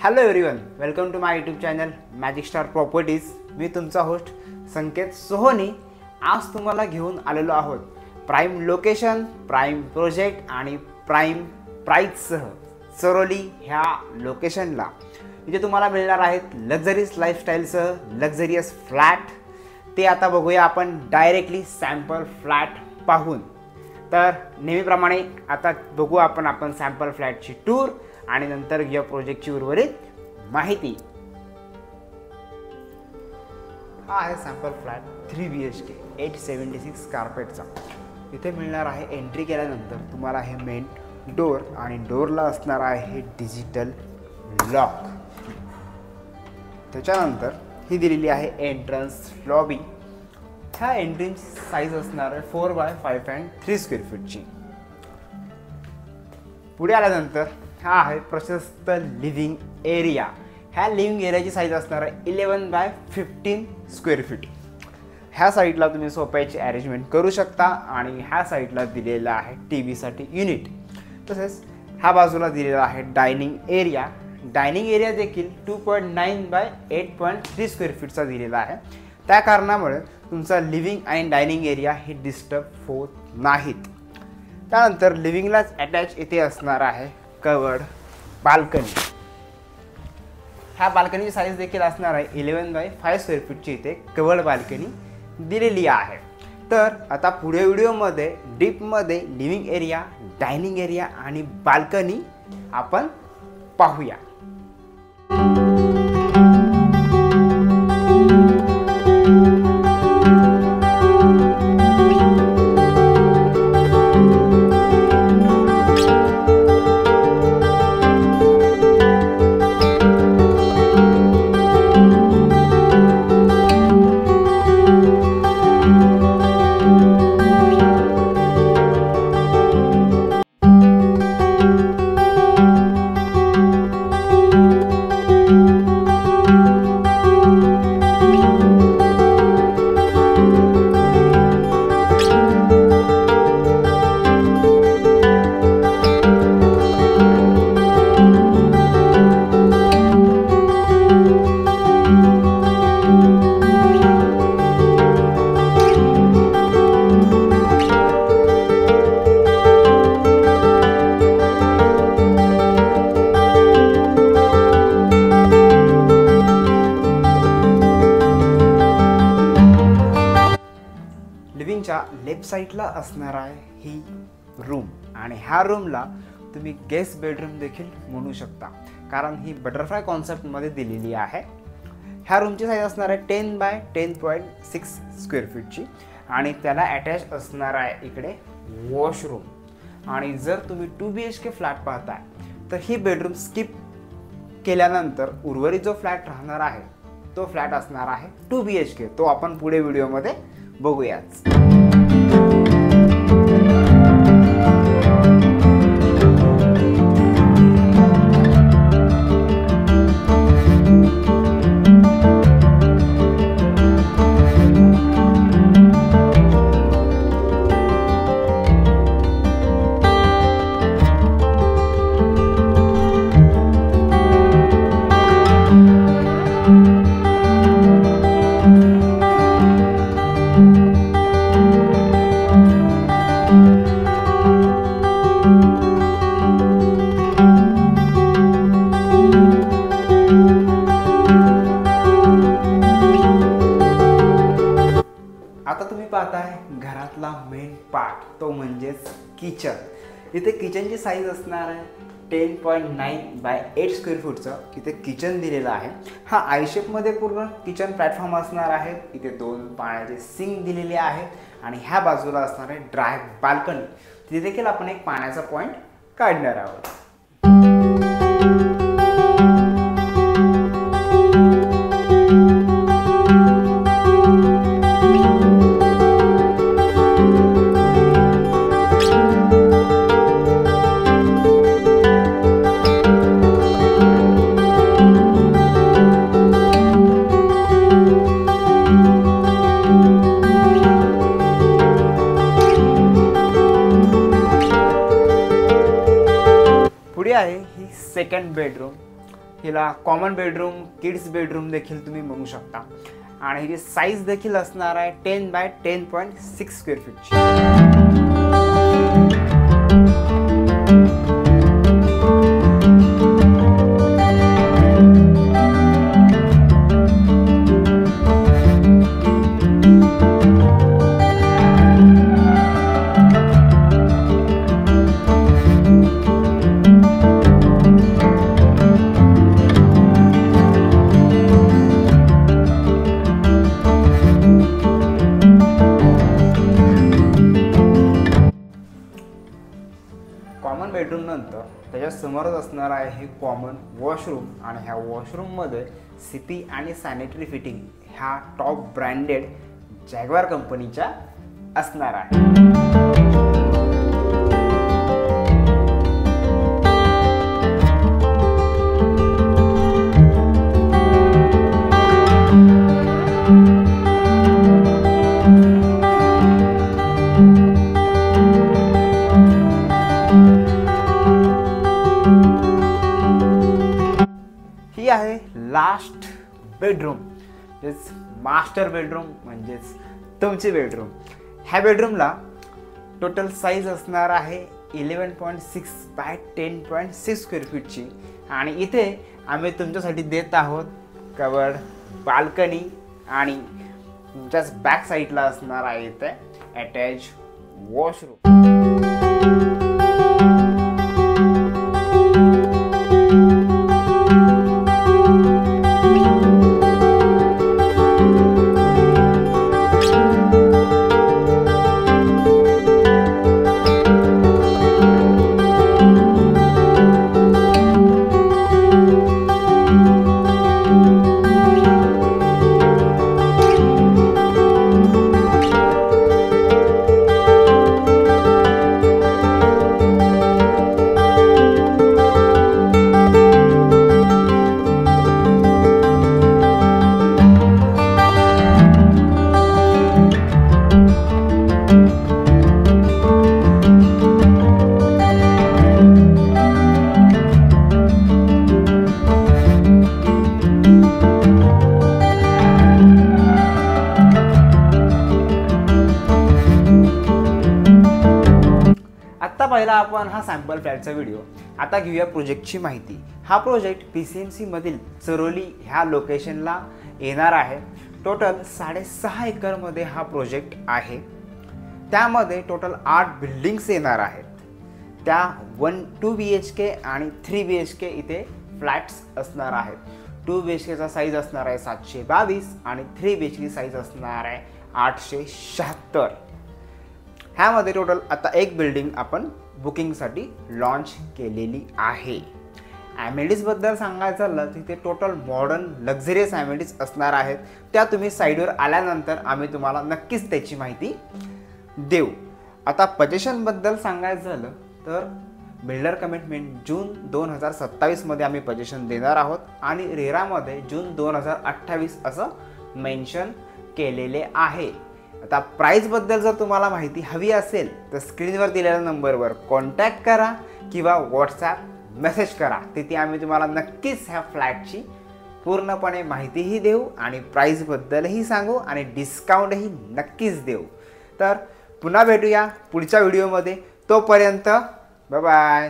Hello everyone, welcome to my YouTube channel magic star properties. मी तुमचा host Sanket Sohoni. आज तुम्हाला घेऊन आलेलो आहोत प्राईम लोकेशन, प्राईम प्रोजेक्ट आणि प्राईम प्राईजसह चरोली ह्या लोकेशनला. इथे तुम्हाला मिळणार आहेत लक्झरीज लाईफस्टाईलसह लक्झरियस फ्लॅट. ते आता बघूया आपण डायरेक्टली सॅम्पल फ्लॅट पाहून. तर नेहमीप्रमाणे आता बघू आपण सॅम्पल फ्लॅटची टूर आणि नंतर या प्रोजेक्टची उर्वरित माहिती. हा आहे सॅम्पल फ्लॅट 3 BHK 876 कार्पेटचा. इथे मिळणार आहे एंट्री केल्यानंतर तुम्हाला हे मेन डोर आणि डोरला असणार आहे डिजिटल लॉक. त्याच्यानंतर ही दिलेली आहे एंट्रन्स लॉबी. ह्या एंट्रीची साईज असणार आहे 4x5 and 3 स्क्वेअर फीटची. पुढे आल्यानंतर हा आहे प्रशस्त लिव्हिंग एरिया. ह्या लिव्हिंग एरियाची साईज असणार आहे 11x15 स्क्वेअर फीट. ह्या साईडला तुम्ही सोफ्याची अरेंजमेंट करू शकता आणि ह्या साईडला दिलेला आहे TV साठी युनिट. तसेच ह्या बाजूला दिलेला आहे डायनिंग एरिया. डायनिंग एरिया देखील 2.9x8.3 स्क्वेअर फीटचा दिलेला आहे. त्या कारणामुळे तुमचा लिव्हिंग आणि डायनिंग एरिया हे डिस्टर्ब होत नाहीत. त्यानंतर लिव्हिंगलाच अटॅच इथे असणार आहे कवर्ड बाल्कनी. ह्या बाल्कनीची साईज देखील असणार आहे 11x5 स्क्वेअर फीटची इथे कवर्ड बाल्कनी दिलेली आहे. तर आता पुढे व्हिडिओमध्ये डीपमध्ये लिव्हिंग एरिया, डायनिंग एरिया आणि बाल्कनी आपण पाहूया. लिव्हिंगच्या लेफ्ट साईडला असणार आहे ही रूम आणि ह्या रूमला तुम्ही गेस्ट बेडरूम देखील म्हणू शकता, कारण ही बटरफ्लाय कॉन्सेप्टमध्ये दिलेली आहे. ह्या रूमची साईज असणार आहे 10x10.6 स्क्वेअर फीटची आणि त्याला अटॅच असणार आहे इकडे वॉशरूम. आणि जर तुम्ही 2 BHK फ्लॅट पाहताय तर ही बेडरूम स्किप केल्यानंतर उर्वरित जो फ्लॅट राहणार आहे तो फ्लॅट असणार आहे 2 BHK. तो आपण पुढे व्हिडिओमध्ये बघूयाच. आता तुम्ही पाहताय घरातला मेन पार्ट, तो म्हणजेच किचन. इथे किचनची साईज असणार आहे 10.9x8 स्क्वेअर फूटचं इथे किचन दिलेलं आहे. हा आय शेपमध्ये पूर्ण किचन प्लॅटफॉर्म असणार आहे. इथे 2 पाण्याचे सिंक दिलेले आहेत आणि ह्या बाजूला असणार आहे ड्राय बाल्कनी. तिथे देखील आपण एक पाण्याचा पॉईंट काढणार आहोत. आहे ही सेकंड बेडरूम. हिला कॉमन बेडरूम, किड्स बेडरूम देखील तुम्ही म्हणू शकता आणि हिची साईज देखील असणार आहे 10 बाय 10.6 स्क्वेअर फीटची। कॉमन बेडरूम नंतर त्याच्या समोरच असणार आहे हे कॉमन वॉशरूम आणि ह्या वॉशरूममध्ये सीपी आणि सॅनिटरी फिटिंग ह्या टॉप ब्रँडेड जॅग्वार कंपनीच्या असणार आहे। ही आहे लास्ट बेडरूम, म्हणजेच मास्टर बेडरूम, म्हणजेच तुमची बेडरूम। ह्या बेडरूमला टोटल साईज असणार आहे 11.6 बाय 10.6 स्क्वेअर फीटची आणि इथे आम्ही तुमच्यासाठी देत आहोत कवर्ड बाल्कनी आणि तुमच्याच बॅक साईडला असणार आहे इथे अटॅच वॉशरूम। आत्ता पाहिला आपण हा सॅम्पल फ्लॅटचा व्हिडिओ। आता घेऊया प्रोजेक्टची माहिती। हा प्रोजेक्ट PCMC मधील चरोली ह्या लोकेशनला येणार आहे। टोटल 6.5 एकरमध्ये हा प्रोजेक्ट आहे। त्यामध्ये टोटल 8 बिल्डिंग्स येणार आहेत। त्या 2 BHK आणि 3 BHK इथे फ्लॅट्स असणार आहेत। 2 BHKचा साईज असणार आहे 722 आणि 3 BHK साईज असणार आहे 876। ह्यामध्ये टोटल आता एक बिल्डिंग आपण बुकिंगसाठी लॉन्च केलेली आहे। ॲमेनिटीजबद्दल सांगायचं झालं तिथे टोटल मॉडर्न लक्झरियस ॲमेनिटीज असणार आहेत। त्या तुम्ही साईडवर आल्यानंतर आम्ही तुम्हाला नक्कीच त्याची माहिती देऊ। आता पोझिशनबद्दल सांगायचं झालं तर बिल्डर कमिटमेंट जून 2027 मध्ये आम्ही पोझिशन देणार आहोत आणि रेरामध्ये जून 2028 असं मेन्शन केलेले आहे। आता प्राईसबद्दल जर तुम्हाला माहिती हवी असेल तर स्क्रीनवर दिलेल्या नंबरवर कॉन्टॅक्ट करा किंवा व्हॉट्सॲप मेसेज करा। तिथे आम्ही तुम्हाला नक्कीच ह्या फ्लॅटची पूर्णपणे माहितीही देऊ आणि प्राईसबद्दलही सांगू आणि डिस्काउंटही नक्कीच देऊ। तर पुन्हा भेटूया पुढच्या व्हिडिओमध्ये। तोपर्यंत बाय बाय।